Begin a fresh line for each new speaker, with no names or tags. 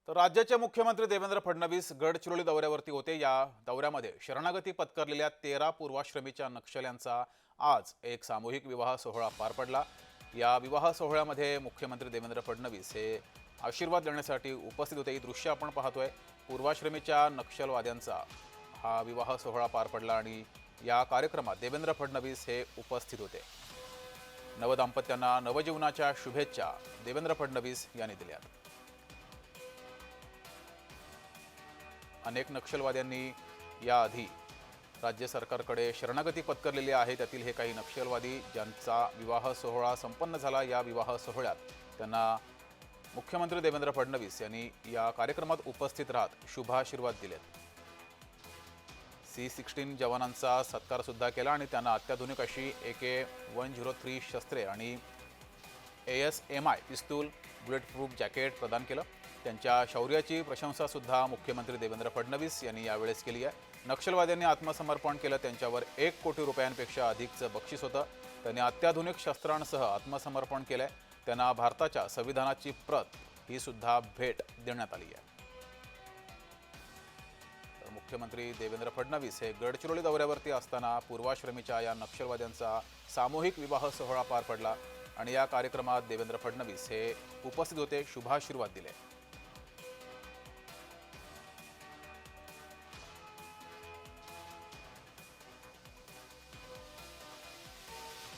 तर राज्याचे मुख्यमंत्री देवेंद्र फडणवीस गडचिरोली दौऱ्यावरती होते। या दौऱ्यामध्ये शरणागती पत्करलेल्या 13 पूर्वाश्रमीच्या नक्षल्यांचा आज एक सामूहिक विवाह सोहळा पार पडला। या विवाह सोहळ्यामध्ये मुख्यमंत्री देवेंद्र फडणवीस हे आशीर्वाद देण्यासाठी उपस्थित होते। ही दृश्य आपण पाहतोय। पूर्वाश्रमीच्या नक्षलवाद्यांचा हा विवाह सोहळा पार पडला आणि या कार्यक्रमात देवेंद्र फडणवीस हे उपस्थित होते। नवदाम्पत्यांना नवजीवनाच्या शुभेच्छा देवेंद्र फडणवीस यांनी दिल्या। अनेक नक्षलवाद्यांनी याआधी राज्य सरकारकडे शरणागती पत्करलेली आहे। त्यातील हे काही नक्षलवादी ज्यांचा विवाह सोहळा संपन्न झाला। या विवाह सोहळ्यात त्यांना मुख्यमंत्री देवेंद्र फडणवीस यांनी या कार्यक्रमात उपस्थित राहत शुभाशीर्वाद दिलेत। C-16 जवानांचा सत्कार सुद्धा केला आणि त्यांना अत्याधुनिक अशी AK-103 शस्त्रे आणि ASMI पिस्तूल बुलेट प्रूफ जॅकेट प्रदान केलं। त्यांच्या शौर्याची प्रशंसा सुद्धा मुख्यमंत्री देवेंद्र फडणवीस यांनी यावेळेस केली आहे। नक्षलवाद्यांनी आत्मसमर्पण केलं। त्यांच्यावर 1 कोटी रुपयांपेक्षा अधिकचं बक्षीस होतं। त्यांनी अत्याधुनिक शस्त्रांसह आत्मसमर्पण केलंय। त्यांना भारताच्या संविधानाची प्रत ही सुद्धा भेट देण्यात आली आहे। तर मुख्यमंत्री देवेंद्र फडणवीस हे गडचिरोली दौऱ्यावरती असताना पूर्वाश्रमीच्या या नक्षलवाद्यांचा सामूहिक विवाह सोहळा पार पडला आणि या कार्यक्रमात देवेंद्र फडणवीस हे उपस्थित होते, शुभाशीर्वाद दिले।